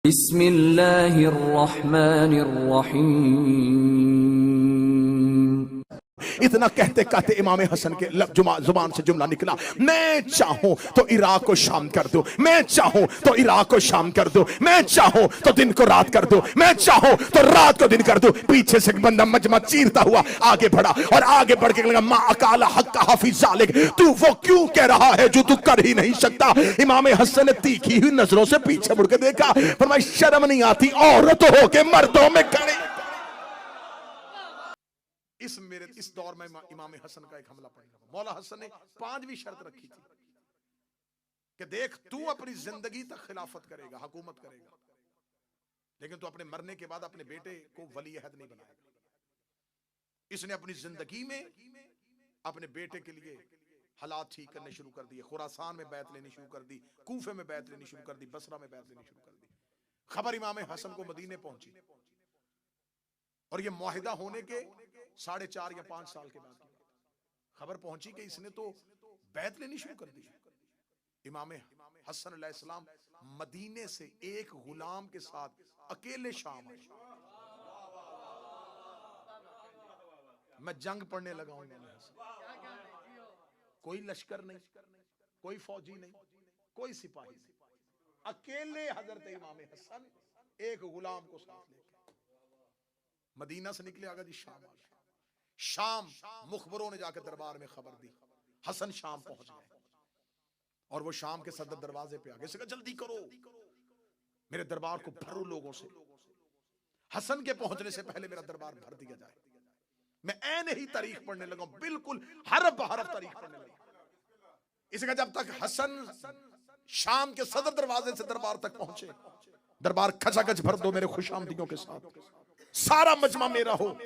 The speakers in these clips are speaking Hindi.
बिस्मिल्लाहिर्रहमानिर्रहीम। इतना कहते कहते इमाम हसन के जुबान से जुमला निकला, मैं चाहूं तो इराक को शाम कर दूं, मैं चाहूं तो इराक को शाम कर दूं, मैं चाहूं तो दिन को रात कर दूं, मैं चाहूं तो रात को दिन कर दूं। पीछे से बंदा मजमा चीरता हुआ आगे बढ़ा और आगे बढ़ के लगा, मा अकाला हक हाफिज जालिक, तू वो क्यों कह रहा है जो तू कर ही नहीं सकता। इमाम हसन ने तीखी हुई नजरों से पीछे मुड़ के देखा, फरमाया शर्म नहीं आती औरत हो के मर्दों में खड़े। इस दौर में इमाम हसन का एक हमला पड़ेगा। मौला हसन ने 5वीं शर्त रखी थी कि देख, तू अपनी जिंदगी तक खिलाफत करेगा, हुकूमत करेगा, लेकिन तू अपने मरने के बाद अपने बेटे को वली अहद नहीं बनाएगा। इसने अपनी जिंदगी में अपने बेटे के लिए हालात ठीक करने शुरू कर दिए। खुरासान में बैत लेनी शुरू कर दी, कूफे में बैत लेनी शुरू कर दी, बसरा में बैत लेनी शुरू कर दी। खबर इमाम हसन को मदीने पहुंची और ये मुआहिदा होने के 4.5 या 5 साल के बाद खबर पहुंची कि इसने तो बैत लेनी शुरू कर दी। इमाम हसन अलैहिस्सलाम मदीने से एक गुलाम के साथ अकेले शाम आए। मैं जंग पढ़ने लगा हूं। कोई लश्कर नहीं, कोई फौजी नहीं, कोई सिपाही नहीं, अकेले हजरत इमाम हसन एक गुलाम को साथ लेके मदीना से निकले। आगा जी शाम आ गए। शाम मुखबरों ने जाकर दरबार में खबर दी, हसन शाम पहुंच गए और वो शाम के सदर दरवाजे पे आ गए। जल्दी करो, मेरे दरबार को भरो लोगों से, हसन के पहुंचने से पहले मेरा दरबार भर दिया जाए। मैं ऐन ही तारीख पढ़ने लगा, बिल्कुल हरफ हरफ तारीख पढ़ने लगा। इसका जब तक हसन शाम के सदर दरवाजे से दरबार तक पहुंचे, दरबार खचाखच भर दो मेरे खुशामदीयों के साथ, सारा मजमा मेरा हो,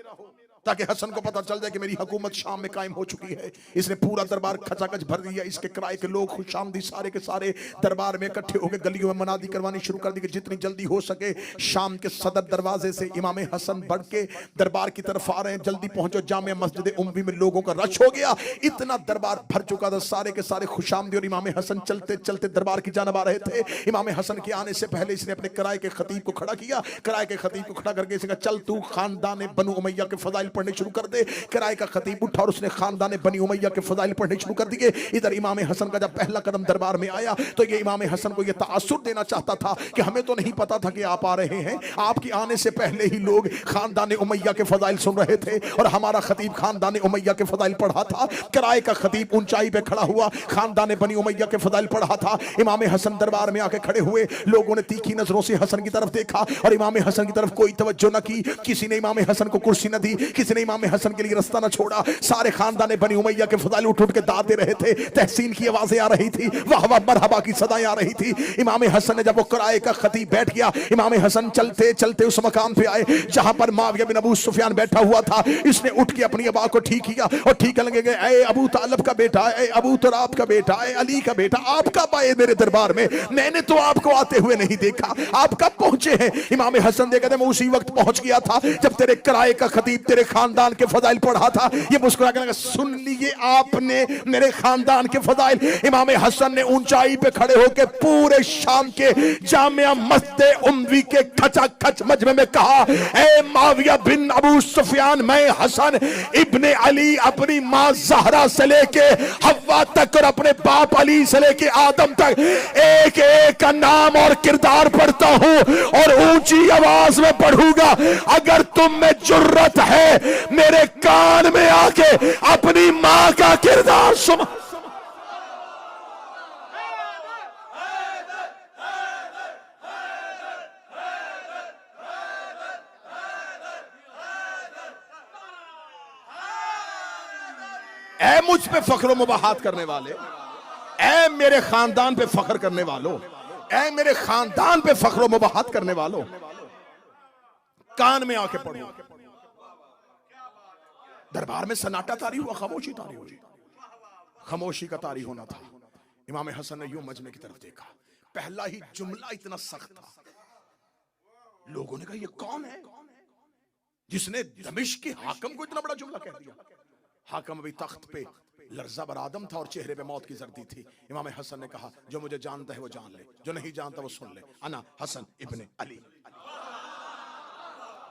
ताकि हसन को पता चल जाए कि मेरी हुकूमत शाम में कायम हो चुकी है। इसने पूरा दरबार खचाखच भर दिया। इसके किराए के लोग खुशामदी सारे के सारे दरबार में इकट्ठे होकर गलियों में मनादी करवानी शुरू कर दी कि जितनी जल्दी हो सके शाम के सदर दरवाजे से इमाम हसन बढ़ के दरबार की तरफ आ रहे हैं, जल्दी पहुंचो। जामिया मस्जिद उम्मी में लोगों का रश हो गया, इतना दरबार भर चुका था। सारे के सारे खुशामदी और इमाम हसन चलते चलते दरबार की जानब आ रहे थे। इमाम हसन के आने से पहले इसने अपने किराए के खतीब को खड़ा किया। किराए के खतीब को खड़ा करके इसने कहा, चल तू खानदान बनु उमैया के फजाइल पढ़ने शुरू कर दे। किराए का खतीब उठा और उसने खानदान बनी उमैया के फजाइल पढ़ने शुरू कर दिए। इधर इमाम हसन का जब पहला कदम दरबार में आया तो ये इमाम हसन को ये तासुर देना चाहता था कि हमें तो नहीं पता था कि आप आ रहे हैं, आपके आने से पहले ही लोग खानदान उमैया के फजाइल सुन रहे थे और हमारा खतीब खानदान उमैया के फजाइल पढ़ा था। किराए का खतीब ऊंचाई पे खड़ा हुआ खानदान बनी उमैया के फजाइल पढ़ा था। इमाम हसन दरबार में आके खड़े हुए, लोगों ने तीखी नजरों से हसन की तरफ देखा और इमाम हसन की तरफ कोई तवज्जो न की। किसी ने इमाम हसन को कुर्सी न दी, किसी ने इमाम हसन के लिए रास्ता न छोड़ा। सारे खानदान बनी उमैया के फजाइल उठ उठ के दाद दे रहे थे, तहसीन की आवाजें आ रही थी, वाह वाह मरहबा की सदाएं आ रही थी। इमाम हसन ने जब वो किराए का खतीब बैठ गया, इमाम हसन चलते चलते उस मकान पे आए जहां पर मुआविया बिन अबू सुफियान बैठा हुआ था। इसने उठ के अपनी आवाज को ठीक किया और ठीक लगे गए, ए अबू तालब का बेटा, ए अबू तुराब का बेटा, ए अली का बेटा, आप कब आए मेरे दरबार में? मैंने तो आपको आते हुए नहीं देखा, आप कब पहुंचे हैं? इमाम हसन देखा मैं उसी वक्त पहुंच गया था जब तेरे किराए का खतीब तेरे खानदान के फजाइल पढ़ा था। ये मुस्कुरा के लगा, सुन लिए आपने मेरे खानदान के फजाइल। इमाम हसन ने ऊंचाई पे खड़े होकर पूरे शाम के जामिया मस्जिद उम्मी के खचाखच मजमे में कहा, ए मुआविया बिन अबू सुफियान, मैं हसन इब्ने अली अपनी मां ज़हरा से लेके हव्वा तक और अपने बाप अली से लेके आदम तक एक एक का नाम और किरदार पढ़ता हूं और ऊंची आवाज में पढ़ूंगा। अगर तुम में जुर्रत है मेरे कान में आके अपनी मां का किरदार सुन। ऐ मुझ पे फख्र मुबाहात करने वाले, ऐ मेरे खानदान पे फख्र करने वालों, ऐ मेरे खानदान पे फख्र मुबाहात करने वालों, कान में आके पढ़ो। दरबार में सन्नाटा तारी हुआ, खामोशी तारी हुई, खामोशी का तारी होना था। इमाम हसन ने यूं मजमे की तरफ देखा, पहला ही जुमला इतना सख्त था। लोगों ने कहा ये कौन है जिसने दमिश्क के हाकिम को इतना बड़ा जुमला कह दिया? हाकिम अभी तख्त पे लर्जा बर आदम था और चेहरे पे मौत की जर्दी थी। इमाम हसन ने कहा, जो मुझे जानता है वो जान ले, जो नहीं जानता वो सुन ले। अना हसन इब्ने अली,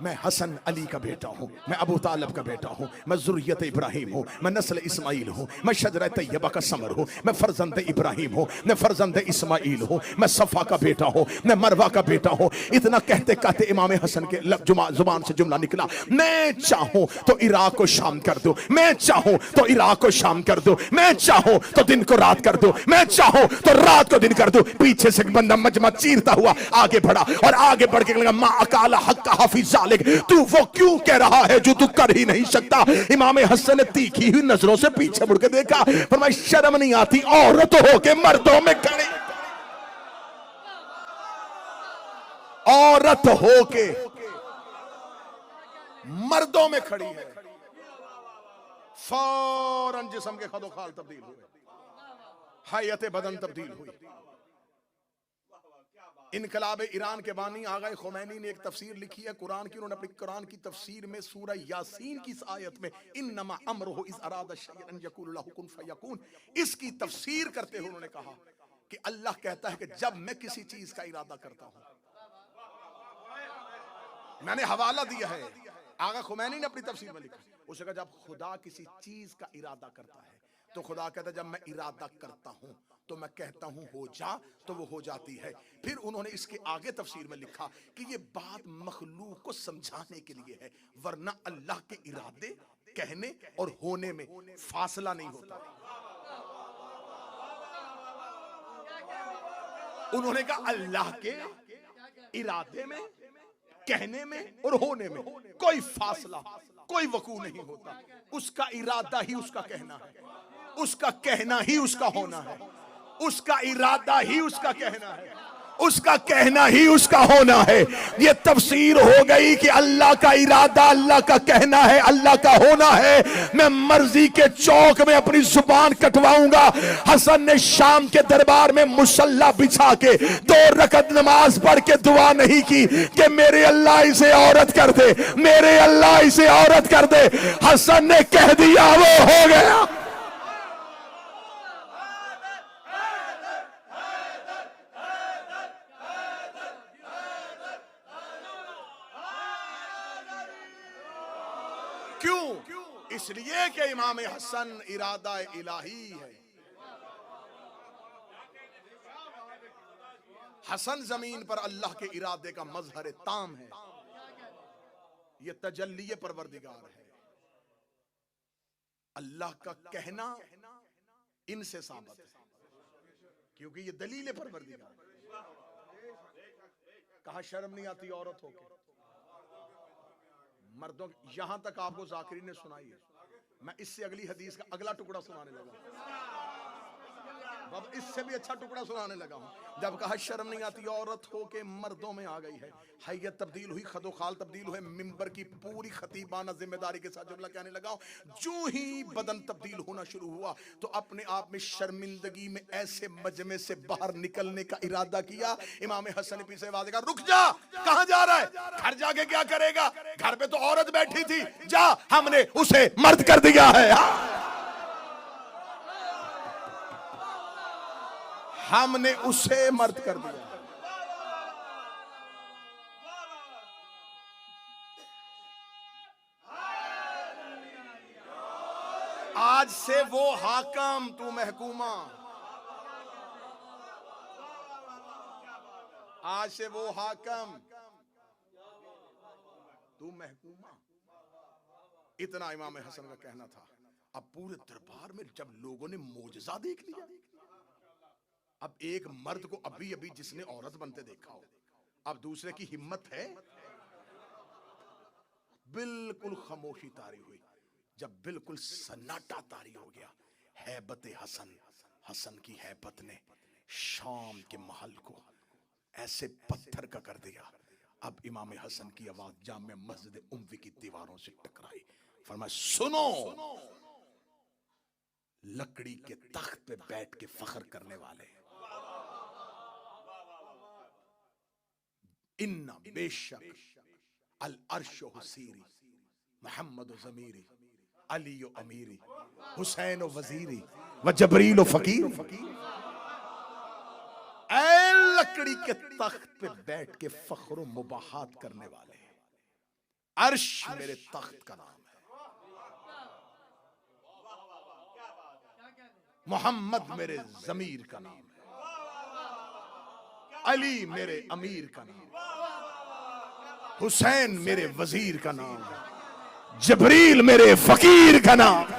मैं हसन अली का बेटा हूँ, मैं अबू तालब का बेटा हूँ, मैं ज़ुर्रियत इब्राहिम हूँ, मैं नस्ल इस्माइल हूँ, मैं शजर तैयबा का समर हूँ, मैं फर्जंद इब्राहिम हूँ, मैं फर्जंद इस्माइल हूँ, मैं सफ़ा का बेटा हूँ, मैं मरवा का बेटा हूँ। इतना कहते कहते इमाम हसन के जुबान से जुमला निकला, मैं चाहूँ तो इराक को शाम कर दूँ, मैं चाहूँ तो इराक को शाम कर दूँ, मैं चाहूँ तो दिन को रात कर दूँ, मैं चाहूँ तो रात को दिन कर दूँ। पीछे से बंदा मजमा चीरता हुआ आगे बढ़ा और आगे बढ़ के लगा, मा अकाला हक का हाफिज, तू वो क्यों कह रहा है जो तू कर ही नहीं सकता। इमाम हसन ने तीखी हुई नजरों से पीछे मुड़ के देखा, फरमाया शर्म नहीं आती औरत हो के मर्दों में खड़ी, औरत हो के मर्दों में खड़ी है। फौरन जिस्म के खदोखाल तब्दील हुए, हयत बदन तब्दील हुई। इनकलाब ईरान के बानी आगा खुमैनी ने एक तफसीर लिखी है कुरान की। उन्होंने अपनी कुरान की तफसीर में सूरह यासीन की इस आयत में इन्नमा अमरुहु इज़ अरादा शयअन अन यक़ूल लहु कुन फयकून, इसकी तफसीर करते हुए उन्होंने कहा कि अल्लाह कहता है कि जब मैं किसी चीज का इरादा करता हूं, मैंने हवाला दिया है, आगा खुमैनी ने अपनी तफसीर में लिखा, उसने कहा जब खुदा किसी चीज का इरादा करता है तो खुदा कहता है जब मैं इरादा करता हूं तो मैं कहता हूं हो जा तो वो हो जाती है। फिर उन्होंने इसके आगे तफसीर में लिखा कि ये बात मखलूक को समझाने के लिए है, वरना अल्लाह के इरादे कहने और होने में फासला नहीं होता। उन्होंने कहा अल्लाह के इरादे में, कहने में और होने में कोई फासला, कोई वकू नहीं होता। उसका इरादा ही उसका कहना है, उसका कहना ही उसका होना है, उसका इरादा ही उसका कहना है, उसका कहना ही उसका होना है। ये तफसीर हो गई कि अल्लाह का इरादा अल्लाह का कहना है, अल्लाह का होना है। मैं मर्जी के चौक में अपनी जुबान कटवाऊंगा। हसन ने शाम के दरबार में मुसल्ला बिछा के 2 रकत नमाज पढ़ के दुआ नहीं की कि मेरे अल्लाह इसे औरत कर दे, मेरे अल्लाह इसे औरत कर दे। हसन ने कह दिया वो हो गया। क्यों? इसलिए कि इमाम हसन इरादा इलाही है। हसन जमीन पर अल्लाह के इरादे का मजहर ताम है, ये तजल्ली परवरदिगार है। अल्लाह का कहना इनसे साबित है क्योंकि ये दलील परवरदिगार। कहा शर्म नहीं आती औरत होके मर्दों। यहां तक आपको जाकिरी ने सुनाई है, मैं इससे अगली हदीस का अगला टुकड़ा सुनाने लगा, अब इससे भी अच्छा टुकड़ा सुनाने लगा हूं। जब कहा शर्म नहीं आती औरत हो के मर्दों में आ गई है, हैयत तब्दील हुई, खदोखाल तब्दील हुए, मिंबर की पूरी खतीबाना जिम्मेदारी के साथ जुमला कहने लगा। जो ही बदन तब्दील होना शुरू हुआ तो अपने आप में शर्मिंदगी में ऐसे मजमे से बाहर निकलने का इरादा किया। इमाम हसन ने पीछे आवाज कहा, रुक जा, कहां जा रहा है? घर जाके क्या करेगा? घर पे तो औरत बैठी थी, जा, हमने उसे मर्द कर दिया है, हमने उसे मर्द कर दिया। आज से वो हाकम, तू महकूमा। आज से वो हाकम, तू महकूमा। इतना इमाम हसन का कहना था। अब पूरे दरबार में जब लोगों ने मोजज़ा देख लिया, अब एक मर्द को अभी अभी जिसने औरत बनते देखा हो, अब दूसरे की हिम्मत है? बिल्कुल खामोशी तारी हुई। जब बिल्कुल सन्नाटा तारी हो गया, हैबत हसन, हसन की हैबत ने शाम के महल को ऐसे पत्थर का कर दिया। अब इमाम हसन की आवाज जामे मस्जिद उम्वी की दीवारों से टकराई। फरमाया, सुनो, लकड़ी के तख्त पे बैठ के फख्र करने वाले, इन्ना बेशक अल अर्श हुसीरी मोहम्मद ज़मीरी अली व अमीरी, हुसैन व वजीरी, व जबरील व फकीर। ऐ लकड़ी के तख्त पे बैठ के फख्र मुबाहात करने वाले, अर्श मेरे तख्त का नाम है, मोहम्मद मेरे जमीर का नाम है, अली मेरे अमीर का नाम है, हुसैन मेरे वजीर का नाम है, जबरील मेरे फकीर का नाम है।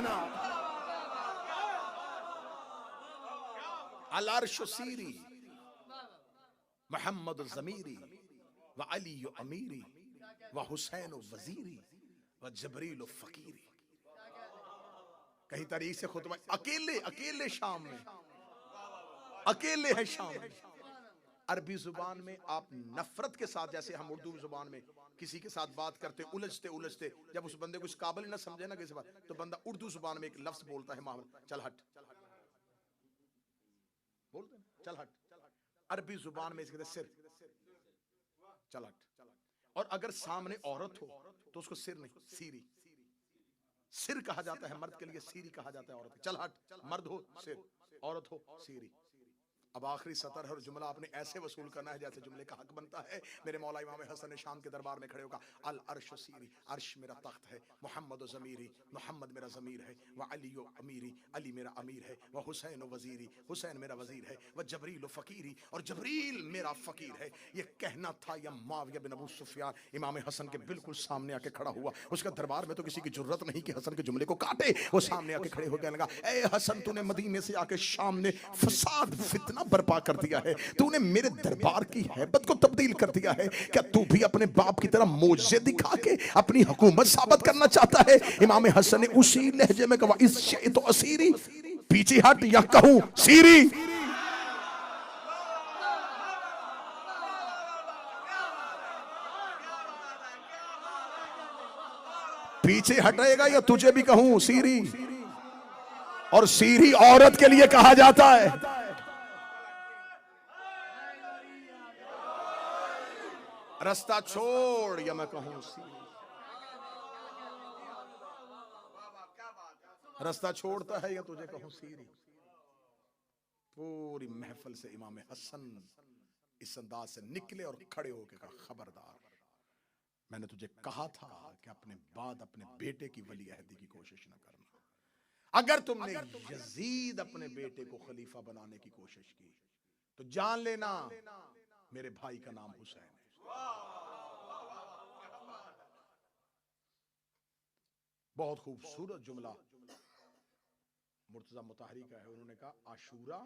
अल अर्श सीरी, मोहम्मद जमीरी, व अली अमीरी, व हुसैन वजीरी, व जबरील फकीरी। कहीं तारीख से खुतबा, अकेले अकेले शाम में, अकेले है शाम में। अरबी जुबान में आप नफरत के साथ, जैसे हम उर्दू जुबान में किसी के साथ बात करते उलझते उलझते, जब उस बंदे को इस काबिल ना समझे ना किसी बात, तो बंदा उर्दू जुबान में एक लफ्ज बोलता है, माहौल, चल हट, बोलते हैं चल हट। अरबी जुबान में इसके सिर, चल हट। और अगर सामने औरत हो तो उसको सिर नहीं, सीरी। सिर कहा जाता है मर्द के लिए, सीरी कहा जाता है औरत। चल हट, मर्द हो सिर, औरत हो सीरी। अब आखिरी सतर है और जुमला आपने ऐसे वसूल करना है जैसे जुमले का हक बनता है। मेरे मौला इमाम हसन शाम के दरबार में खड़े होगा, अल अर्श सीरी, अर्श मेरा तख्त है, मोहम्मद ज़मीरी, मोहम्मद मेरा ज़मीर है, व अली अमीरी, अली मेरा अमीर है, व हुसैन वज़ीरी, हुसैन मेरा वज़ीर है, व जबरील फ़कीरी, और जबरील मेरा फ़कीर है। ये कहना था या मुआविया बिन अबू सुफियान इमाम हसन के बिल्कुल सामने आके खड़ा हुआ। उसका दरबार में तो किसी की जुर्रत नहीं कि हसन के जुमले को काटे। वो सामने आके खड़े हो गए, लगा, ए हसन, तूने मदीने से आके शाम ने फसाद फितना बर्पा कर दिया है, तूने मेरे दरबार की हैबत को तब्दील कर दिया है। क्या तू भी अपने बाप की तरह मोजे दिखा के अपनी हुकूमत साबित करना चाहता है? इमाम हसन ने उसी लहजे में कहा, इस शे तो असीरी, पीछे हट या कहूं सीरी। पीछे हटेगा या तुझे भी कहूं सीरी। और सीरी औरत के लिए कहा जाता है। रास्ता छोड़ या मैं कहूं सीरी। रास्ता छोड़ता है या तुझे कहूं सीरी। पूरी महफिल से इमाम हसन इस अंदाज से निकले और खड़े होकर कहा, खबरदार, मैंने तुझे कहा था कि अपने बाद अपने बेटे की वली अहदी की कोशिश न करना। अगर तुमने यजीद अपने बेटे को खलीफा बनाने की कोशिश की तो जान लेना मेरे भाई का नाम हुसैन है। बहुत खूबसूरत जुमला मुर्तजा मुताहरी का है। उन्होंने कहा, आशूरा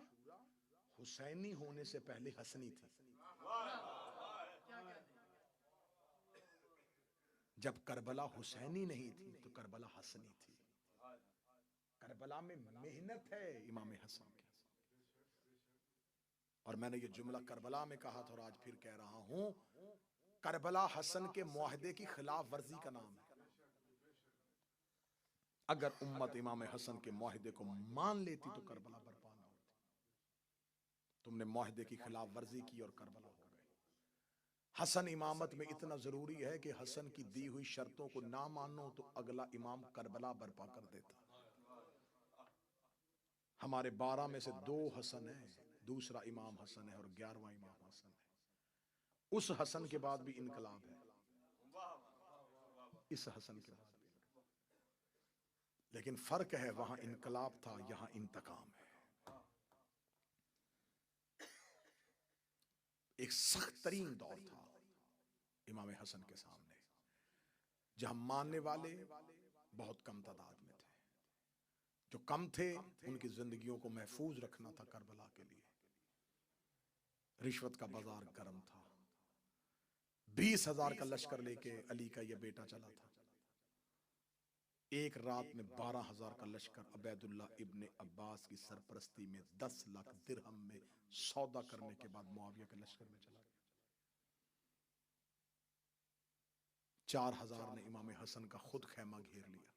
हुसैनी होने से पहले हसनी थी। जब करबला हुसैनी नहीं थी तो करबला हसनी थी। करबला में मेहनत है इमाम हसन की। और मैंने ये जुमला करबला में कहा था और आज फिर कह रहा हूं, करबला हसन के मुआहदे की खिलाफ वर्जी का नाम है। अगर उम्मत इमाम हसन के मुआहदे को मान लेती तो करबला बर्पा ना होती। तुमने मुआहदे की खिलाफ वर्जी की और करबला हो गए। हसन इमामत में इतना जरूरी है कि हसन की दी हुई शर्तों को ना मानो तो अगला इमाम करबला बर्पा कर देता। हमारे 12 में से 2 हसन है, दूसरा इमाम हसन है और 11वां इमाम हसन है। उस हसन के बाद भी इनकलाब है, इस हसन के बाद भी। लेकिन फर्क है, वहां इनकलाब था, यहां इंतकाम है। एक सख्त तरीन दौर था इमाम हसन के सामने, जहां मानने वाले बहुत कम तादाद में थे। जो कम थे उनकी जिंदगियों को महफूज रखना था करबला के लिए। रिश्वत का बाजार गर्म था। 20,000 का लश्कर लेके अली का यह बेटा चला था। एक रात में 12,000 का लश्कर अबैदुल्ला इब्ने अब्बास की सरपरस्ती में 10 लाख दिरहम में सौदा करने के बाद मुआविया के लश्कर में चला गया। 4,000 ने इमाम हसन का खुद खैमा घेर लिया,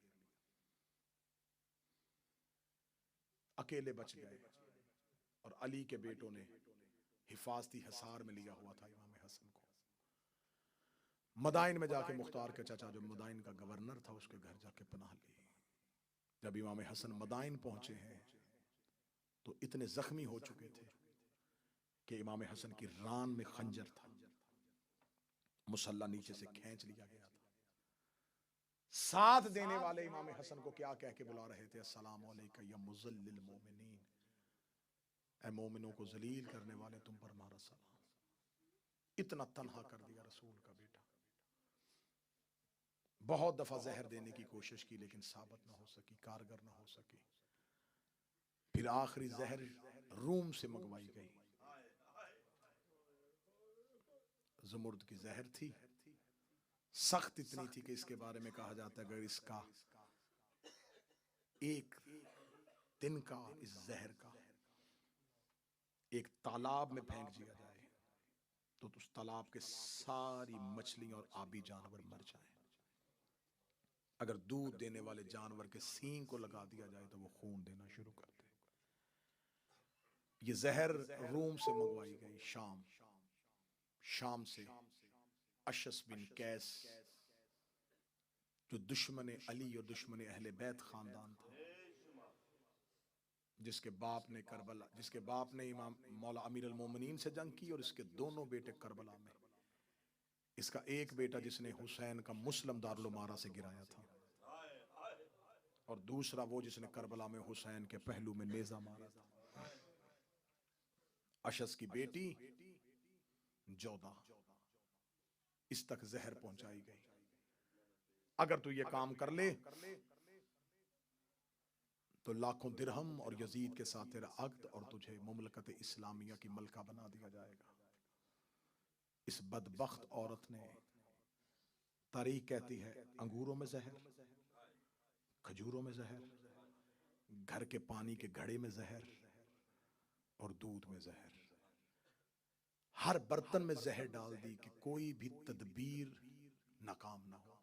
अकेले बच गए। और अली के बेटों ने हिफाजती हिसार में लिया हुआ था इमाम हसन को। मदाइन में जाके मुख्तार के चाचा जो मदाइन का गवर्नर था उसके घर जाके पनाह ली। जब इमाम हसन मदाइन पहुंचे हैं तो इतने जख्मी हो चुके थे कि इमाम हसन की रान में खंजर था, मुसल्ला नीचे से खींच लिया गया था। साथ देने वाले इमाम हसन को क्या कह के बुला रहे थे? अस्सलाम अलैका या मुज़ल्लिल मोमिनीन, ऐ मोमिनों को जलील करने वाले तुम पर हमारा सलाम। इतना तन्हा कर दिया रसूल का बेटा। बहुत दफा जहर देने की कोशिश की लेकिन साबित ना हो सकी, कारगर ना हो सकी। फिर आखिरी जहर रूम से मंगवाई गई। ज़मुर्द की जहर थी, सख्त इतनी थी कि इसके बारे में कहा जाता है अगर इसका एक दिन का, इस जहर का एक तालाब में फेंक दिया जाए तो उस तालाब के सारी मछलियां और आबी जानवर मर जाएं। अगर दूध देने वाले जानवर के सींग को लगा दिया जाए तो वो खून देना शुरू कर दे। ये जहर रूम से मंगवाई गई, शाम से। अशस बिन कैस जो दुश्मन अली और दुश्मन अहले बैत खानदान था, जिसके बाप ने इमाम मौला अमीर अल मोमिनीन से जंग की और इसके दोनों बेटे करबला में। इसका एक बेटा जिसने हुसैन का मुस्लिम दारुल उमारा से गिराया था और दूसरा वो जिसने करबला में हुसैन के पहलू में नेजा मारा था। अशस की बेटी जोधा, इस तक जहर पहुंचाई गई। अगर तू ये काम कर ले तो लाखों दिरहम और यजीद के साथ तेरा अक्द और तुझे मुमलकत इस्लामिया की मलका बना दिया जाएगा। इस बदबख्त औरत ने, तारीख कहती है, अंगूरों में जहर, खजूरों में जहर, घर के पानी के घड़े में जहर और दूध में जहर, हर बर्तन में जहर डाल दी कि कोई भी तदबीर नाकाम ना हो।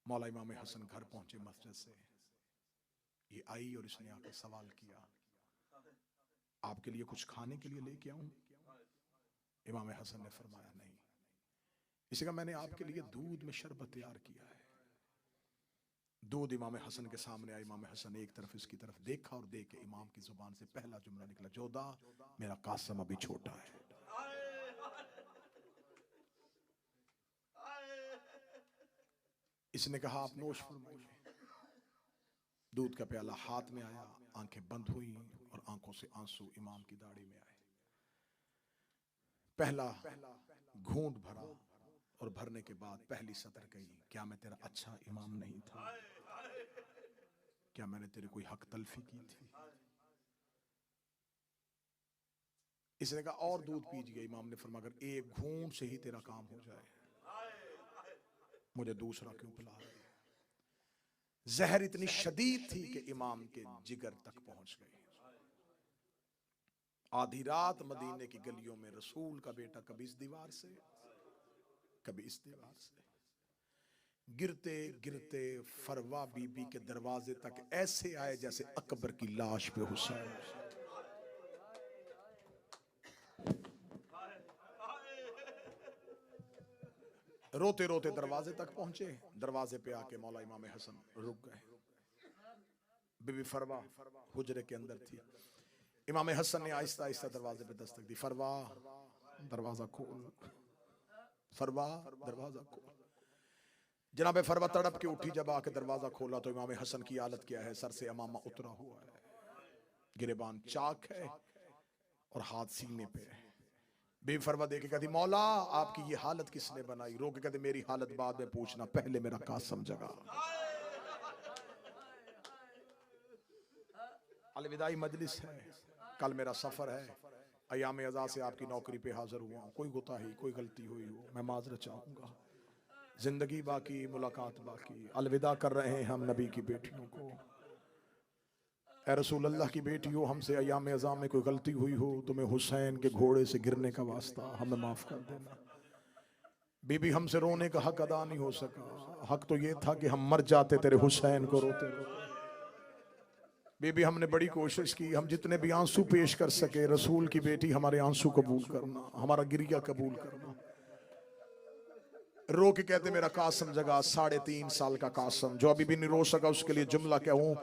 मौला इमाम हसन घर पहुंचे मस्जिद से, ये आई और इसने आकर सवाल किया, आपके लिए कुछ खाने के लिए लेके आऊं? इमाम हसन ने फरमाया नहीं। इसी का मैंने आपके लिए दूध में शरबत तैयार किया है। दूध इमाम हसन के सामने आया। इमाम हसन एक तरफ इसकी तरफ देखा और देख के इमाम की जुबान से पहला जुमला निकला, जोधा मेरा कासम अभी छोटा है। इसने कहा आप नोश फरमाइए। दूध का प्याला हाथ में आया, आंखें बंद हुई और आंखों से आंसू इमाम की दाढ़ी में आए। पहला घूंट भरा और भरने के बाद पहली सतर कही, क्या मैं तेरा अच्छा इमाम नहीं था? क्या मैंने तेरे कोई हक तलफी की थी? इसने कहा और दूध पीजिए। इमाम ने फरमाया अगर एक घूंट से ही तेरा काम हो जाए, मुझे दूसरा क्यों पिला रहे? जहर इतनी शदीद थी कि इमाम के जिगर तक पहुंच गई। आधी रात मदीने की गलियों में रसूल का बेटा कभी इस दीवार से कभी इस दीवार से गिरते गिरते फरवा बीबी के दरवाजे तक ऐसे आए जैसे अकबर की लाश पे हुसैन। रोते रोते दरवाजे तक पहुंचे। दरवाजे पे आके मौला इमाम हसन रुक गए। बीबी फरवा हुजरे के अंदर थी। इमाम हसन ने आहिस्ता आहिस्ता दरवाजे पे दस्तक दी, फरवा दरवाजा खोल, फरवा दरवाजा खोल। जनाब फरवा तड़प के उठी। जब आके दरवाजा खोला तो इमाम हसन की हालत क्या है? सर से अमामा उतरा हुआ है, गिरेबान चाक है और हाथ सीने पे है। बीबी फरवा देख के कहती, मौला आपकी ये हालत किसने बनाई? रो के कहते, मेरी हालत बाद में पूछना, पहले मेरा कासम जगा। अलविदाई मजलिस है, कल मेरा सफर है, अयाम अज़ा से आपकी नौकरी पे हाजिर हुआ हूं। कोई गुताही, कोई गलती हुई हो मैं माजरत चाहूंगा। जिंदगी बाकी, मुलाकात बाकी। अलविदा कर रहे हैं हम नबी की बेटियों को। ऐ रसूल अल्लाह की बेटियों, हमसे अयाम अज़ा में कोई गलती हुई हो, तुम्हें हुसैन के घोड़े से गिरने का वास्ता, हमें माफ कर देना। बीबी हमसे रोने का हक अदा नहीं हो सका। हक तो ये था कि हम मर जाते तेरे हुसैन को रोते रोते। बीबी हमने बड़ी कोशिश की, हम जितने भी आंसू पेश कर सके, रसूल की बेटी हमारे आंसू कबूल करना, हमारा गिरिया कबूल करना। रो के कहते मेरा कासम जगा, 3.5 साल का कासम जो अभी भी नहीं रो सका, उसके लिए जुमला क्या हूं।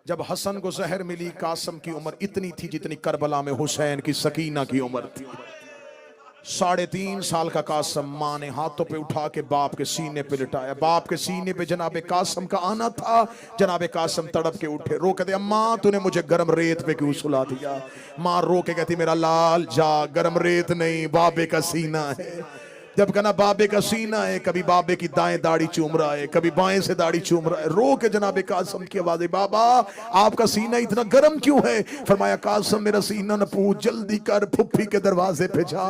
जब हसन को जहर मिली, कासम की उम्र इतनी थी जितनी करबला में हुसैन की सकीना की उम्र थी। 3.5 साल का कासम माँ ने हाथों पे उठा के बाप के सीने पे लिटाया। बाप के सीने पे जनाबे कासम का आना था। जनाबे कासम तड़प के उठे, रो कहते अम्मा तूने मुझे गर्म रेत पे क्यों सुला दिया। माँ रो के कहती मेरा लाल जा, गर्म रेत नहीं बाबे का सीना है। जब कहना बाबे का सीना है, कभी बाबे की दाएं दाढ़ी चूम रहा है, कभी बाएं से दाढ़ी चूम रहा है। रो के जनाबे कासम की आवाज है, बाबा आपका सीना इतना गर्म क्यों है। फरमाया कासम मेरा सीना न पूछ, जल्दी कर फुफ्फी के दरवाजे पे जा,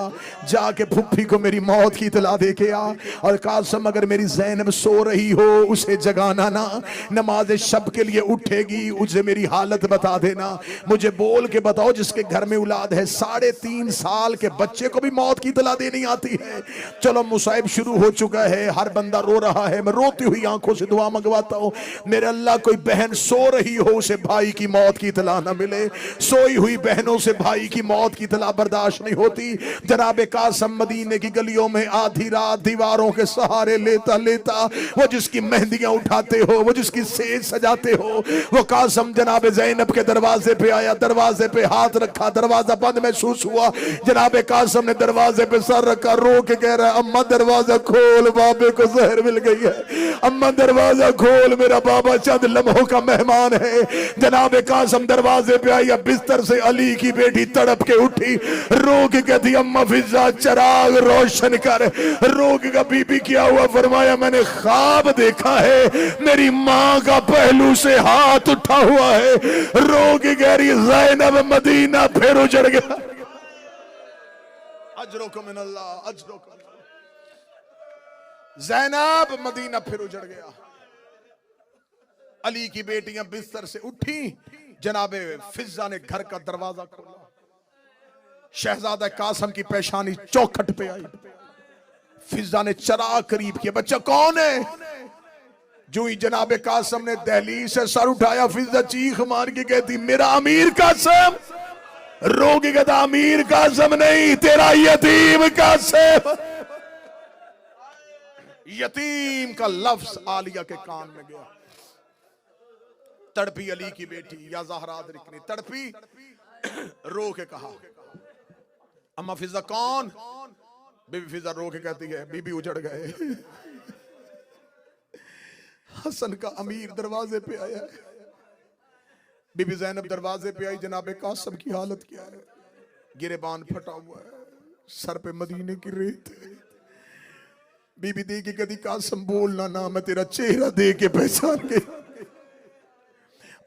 जाके फुफ्फी को मेरी मौत की इतला दे के आ। और कासम अगर मेरी ज़ैनब सो रही हो उसे जगाना ना, नमाज शब के लिए उठेगी उसे मेरी हालत बता देना। मुझे बोल के बताओ जिसके घर में औलाद है 3.5 साल के बच्चे को भी मौत की इतला देनी आती है। चलो मुसाइब शुरू हो चुका है, हर बंदा रो रहा है, मैं रोती हुई आंखों से दुआ मंगवाता हूं मेरे अल्लाह कोई बहन सो रही हो उसे भाई की मौत की इतला ना मिले। सोई हुई बहनों से भाई की मौत की इतला बर्दाश्त नहीं होती। जनाबे कासम मदीने की गलियों में आधी रात दीवारों के सहारे लेता लेता वो जिसकी मेहंदियां उठाते हो, वो जिसकी सेज सजाते हो, वो कासम जनाबे ज़ैनब के दरवाजे पे आया, दरवाजे पे हाथ रखा, दरवाजा बंद महसूस हुआ। जनाबे कासम ने दरवाजे पे सर रखा, रो के कह रहा अम्मा दरवाजा खोल, बाबे को जहर मिल गई है। अम्मा दरवाजा खोल, मेरा बाबा चंद लम्हों का मेहमान है। जनाबे कासम दरवाजे पे आई, बिस्तर से अली की बेटी तड़प के उठी, रो के कहती अम्मा फिजा चिराग रोशन कर। रो के बीबी क्या हुआ। फरमाया मैंने ख्वाब देखा है मेरी माँ का पहलू से हाथ उठा हुआ है। रो के कह रही ज़ैनब मदीना फिर उजड़ गया। अजरो मिनल्लाह, अजरो ज़ैनब मदीना फिर उजड़ गया। अली की बेटियां बिस्तर से उठी, जनाबे फिजा ने घर का दरवाजा खोला, शहजादा कासम की पेशानी चौखट पे आई। फिजा ने चराग करीब किया, बच्चा कौन है। जो ही जनाबे कासम ने दहलीज से सर उठाया, फिजा चीख मार के कहती मेरा अमीर कासम। रोगी कहता अमीर कासम नहीं तेरा यतीम कासम। यतीम का लफ्ज आलिया के कान में गया। तड़पी अली की बेटी या ज़हरा ने तड़पी, रो के कहा अम्मा फिजा कौन। बीबी फिजा रो के कहती है बीबी उजड़ गए। हसन का अमीर दरवाजे पे आया है। बीबी ज़ैनब दरवाजे पे आई, जनाबे कासम की हालत क्या है। गिरेबान फटा हुआ है, सर पे मदीने की रेत है। बीबी देखी कदी कासम बोलना ना, मैं तेरा चेहरा देख के पहचान गई।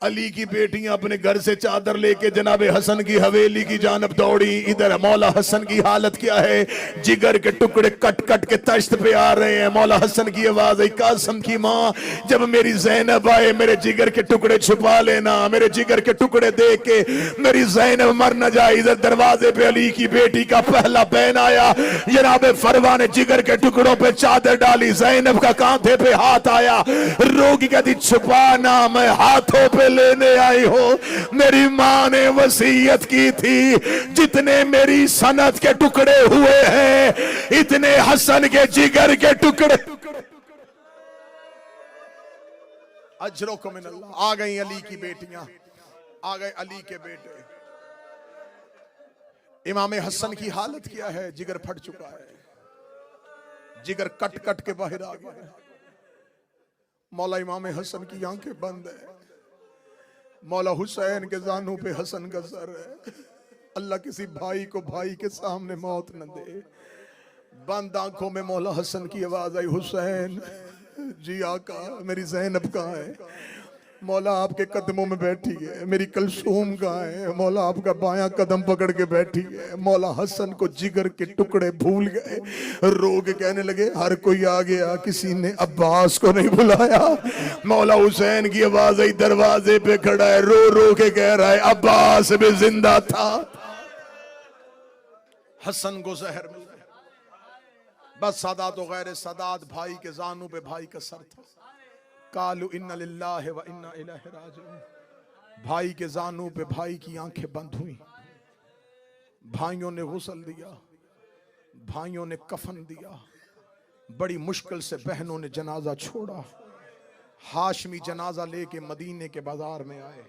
अली की बेटियां अपने घर से चादर लेके जनाबे हसन की हवेली की जानब दौड़ी। इधर मौला हसन की हालत क्या है, जिगर के टुकड़े कट कट के तश्त पे आ रहे हैं। मौला हसन की आवाज आई कासम की माँ जब मेरी ज़ैनब आए मेरे जिगर के टुकड़े छुपा लेना, मेरे जिगर के टुकड़े देख के मेरी ज़ैनब मर न जाए। इधर दरवाजे पे अली की बेटी का पहला बहन आया, जनाबे फरवा ने जिगर के टुकड़ों पे चादर डाली, ज़ैनब का कांधे पे हाथ आया। रोगी कहती छुपाना, मैं हाथों पे लेने आई हो। मेरी मां ने वसीयत की थी जितने मेरी सनत के टुकड़े हुए हैं इतने हसन के जिगर के टुकड़े। अजरो को मिनल्लाह। आ गई अली की बेटियां, आ गए अली के बेटे। इमाम हसन की हालत क्या है, जिगर फट चुका है, जिगर कट कट के बाहर आ गया है। मौला इमाम हसन की आंखें बंद है, मौला हुसैन के जानू पे हसन का सर है। अल्लाह किसी भाई को भाई के सामने मौत न दे। बंद आंखों में मौला हसन की आवाज आई, हुसैन जी आका मेरी ज़ैनब कहाँ है। मौला आपके कदमों में बैठी है। मेरी कलसूम कहाँ है। मौला आपका बायां कदम पकड़ के बैठी है। मौला हसन को जिगर के टुकड़े भूल गए, रो के कहने लगे हर कोई आ गया, किसी ने अब्बास को नहीं बुलाया। मौला हुसैन की आवाज आई, दरवाजे पे खड़ा है, रो रो के कह रहा है अब्बास भी जिंदा था। हसन को जहर मिल गया। बस सादात व गैर सादात भाई के जानू पे भाई का सर था। कालू इन्ना लिल्लाहि व इन्ना इलैहि राजिऊन। भाई के जानू पे भाई की आंखें बंद हुई। भाइयों ने गुस्ल दिया, भाइयों ने कफन दिया, बड़ी मुश्किल से बहनों ने जनाजा छोड़ा। हाशमी जनाजा लेके मदीने के बाजार में आए।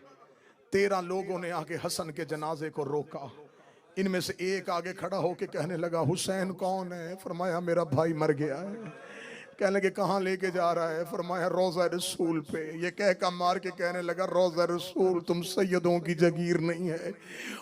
13 लोगों ने आके हसन के जनाजे को रोका। इनमें से एक आगे खड़ा होके कहने लगा, हुसैन कौन है? फरमाया मेरा भाई मर गया है। कहने लगे कहाँ लेके जा रहा है? फरमाया रोज़ा रसूल पे। ये कह का मार के कहने लगा, रोज़ा रसूल तुम सैयदों की जगीर नहीं है,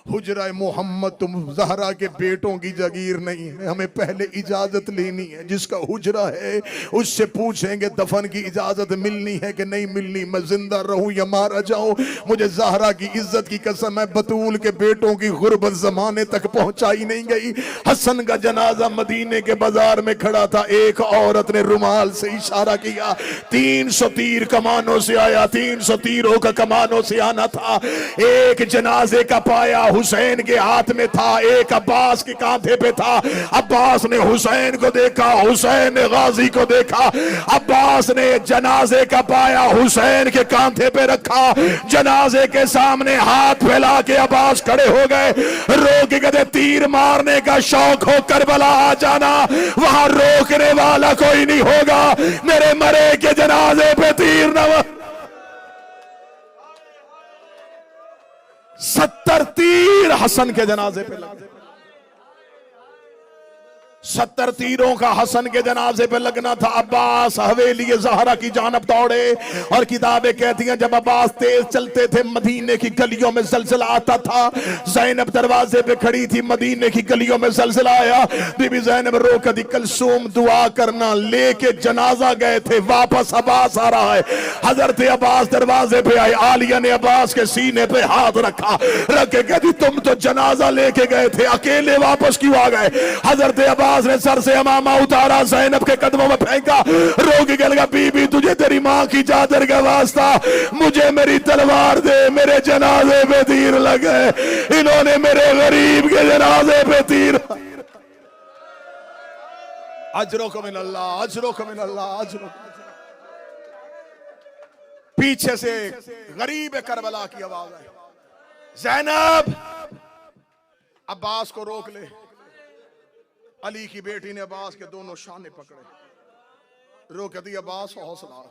हुजरा मोहम्मद तुम ज़हरा के बेटों की जगीर नहीं है, हमें पहले इजाज़त लेनी है। जिसका हुजरा है उससे पूछेंगे दफन की इजाज़त मिलनी है कि नहीं मिलनी। मैं जिंदा रहूं या मारा जाऊं, मुझे ज़हरा की इज्जत की कसम है, बतूल के बेटों की गुर्बत ज़माने तक पहुंचाई नहीं गई। हसन का जनाजा मदीने के बाजार में खड़ा था। एक औरत ने रुमाल से इशारा किया। 300 तीर कमानों से आया, 300 तीरों का कमानों से आना था। एक जनाजे का पाया हुसैन के हाथ में था, एक अब्बास के कांधे पे था। अब्बास ने हुसैन को देखा, हुसैन ने गाजी को देखा। अब्बास ने जनाजे का पाया हुसैन के कांधे पे रखा। जनाजे के सामने हाथ फैला के अब्बास खड़े हो गए। रोक के तीर मारने का शौक हो करबला आ जाना, वहां रोकने वाला कोई नहीं होगा। मेरे मरे के जनाजे पे तीर न 70 तीर हसन के जनाजे पे लगे। 70 तीरों का हसन के जनाजे पे लगना था। अब्बास हवेली ज़हरा की जानब दौड़े और किताबें कहती हैं जब अब्बास तेज चलते थे मदीने की गलियों में ज़लज़ला आता था। ज़ैनब दरवाजे पे खड़ी थी, मदीने की गलियों में ज़लज़ला आया। बीबी ज़ैनब रो कर कलसूम दुआ करना लेके जनाजा गए थे, वापस अब्बास आ रहा है। हजरत अब्बास दरवाजे पे आए। आलिया ने अब्बास के सीने पे हाथ रखा, रख के कहती तुम तो जनाजा लेके गए थे, अकेले वापस क्यों आ गए? हजरत अब्बास ने सर से अमामा उतारा, ज़ैनब के कदमों में फेंका, रोगी के लगा बीबी तुझे तेरी माँ की चादर का वास्ता, मुझे मेरी तलवार दे, मेरे जनाजे पे तीर लगे। इन्होंने मेरे गरीब के जनाजे पे तीर। अजरो को मिनल्लाह, अजरो को मिनल्लाह, अजरो। पीछे से गरीब करबला की आवाज आई, ज़ैनब अब्बास को रोक ले। अली की बेटी ने अब्बास के दोनों शाने पकड़े, रोक दी। अब्बास हौसला,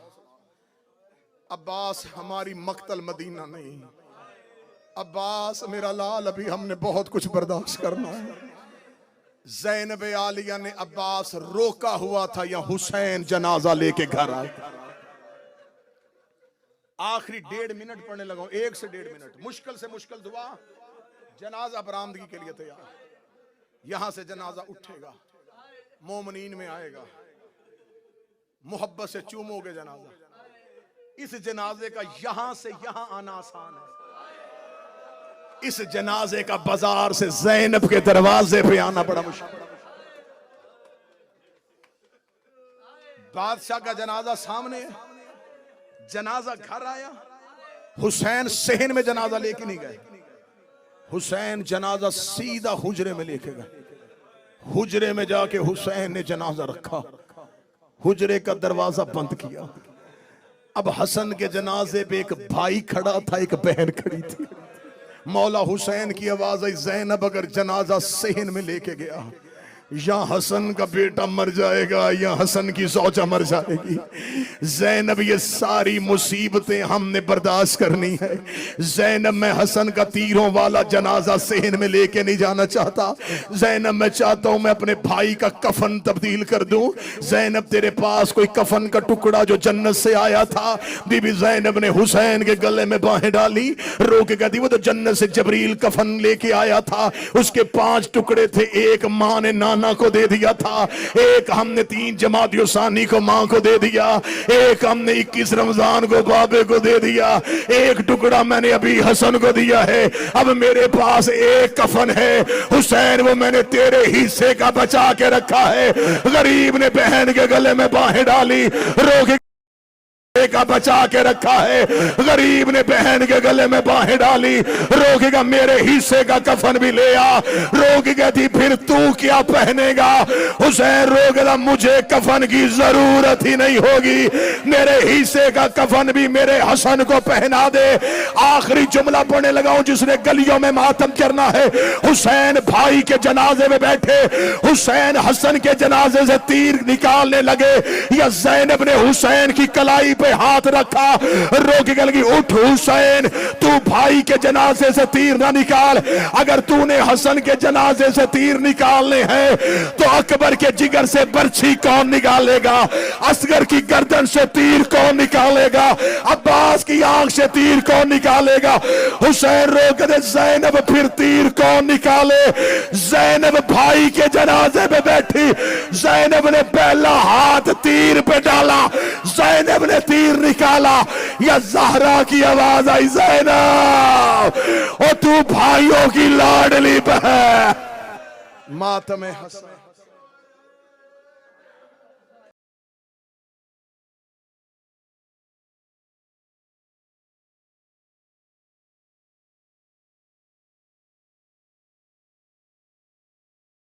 अब्बास हमारी मक्तल मदीना नहीं, अब्बास मेरा लाल अभी हमने बहुत कुछ बर्दाश्त करना है। ज़ैनब आलिया ने अब्बास रोका हुआ था या हुसैन जनाजा लेके घर आए। आखिरी 1.5 मिनट पढ़ने लगा, 1 से 1.5 मिनट, मुश्किल से मुश्किल दुआ। जनाजा बरामदगी के लिए तैयार। यहां से जनाजा उठेगा, मोमनीन में आएगा, मोहब्बत से चूमोगे जनाजा। इस जनाजे का यहां से यहां आना आसान है, इस जनाजे का बाजार से ज़ैनब के दरवाजे पे आना बड़ा मुश्किल। बादशाह का जनाजा सामने है, जनाजा घर आया। हुसैन सहन में जनाजा लेके नहीं गए, हुसैन जनाजा सीधा हुजरे में लेके गए। हुजरे में जाके हुसैन ने जनाजा रखा, हुजरे का दरवाजा बंद किया। अब हसन के जनाजे पे एक भाई खड़ा था, एक बहन खड़ी थी। मौला हुसैन की आवाज आई, ज़ैनब अगर जनाजा सहन में लेके गया, या हसन का बेटा मर जाएगा या हसन की सौचा मर जाएगी। ज़ैनब ये सारी मुसीबतें हमने बर्दाश्त करनी है। ज़ैनब मैं हसन का तीरों वाला जनाजा सहन में लेके नहीं जाना चाहता। ज़ैनब मैं चाहता हूं मैं अपने भाई का कफन तब्दील कर दूं। ज़ैनब तेरे पास कोई कफन का टुकड़ा जो जन्नत से आया था? बीबी ज़ैनब ने हुसैन के गले में बाहें डाली, रो के कहती वो तो जन्नत से जबरील कफन लेके आया था, उसके 5 टुकड़े थे। एक माँ ने नाना को दे दिया था, एक हमने 3 जमातियों सानी को मां को दे दिया, एक हमने 21 रमजान को बाबे को दे दिया, एक टुकड़ा मैंने अभी हसन को दिया है। अब मेरे पास एक कफन है हुसैन, वो मैंने तेरे हिस्से का बचा के रखा है। गरीब ने बहन के गले में बाहें डाली, रो के का बचा के रखा है। गरीब ने बहन के गले में बाहें डाली, रोकेगा मेरे हिस्से का कफन भी ले आ। रोकेगा थी फिर तू क्या पहनेगा? हुसैन रोकेगा मुझे कफन की जरूरत ही नहीं होगी, मेरे हिस्से का कफन भी मेरे हसन को पहना दे। आखिरी जुमला पढ़ने लगा हूं जिसने गलियों में मातम करना है। हुसैन भाई के जनाजे में बैठे, हुसैन हसन के जनाजे से तीर निकालने लगे, या ज़ैनब ने हुसैन की कलाई पे हाथ रखा, रोके गल की उठ हुसैन, तू भाई के जनाजे से तीर ना निकाल। अगर तूने हसन के जनाजे से तीर निकालने हैं तो अकबर के जिगर से बर्छी कौन निकालेगा? असगर की गर्दन से तीर कौन निकालेगा? अब्बास की आंख से तीर कौन निकालेगा? हुसैन रोक दे, ज़ैनब फिर तीर कौन निकाले? ज़ैनब भाई के जनाजे में बैठी, ज़ैनब ने पहला हाथ तीर पे डाला, ज़ैनब ने तीर निकाला, या ज़हरा की आवाज आई, ज़ैनब ओ तू भाइयों की लाडली बहन। मातम हसन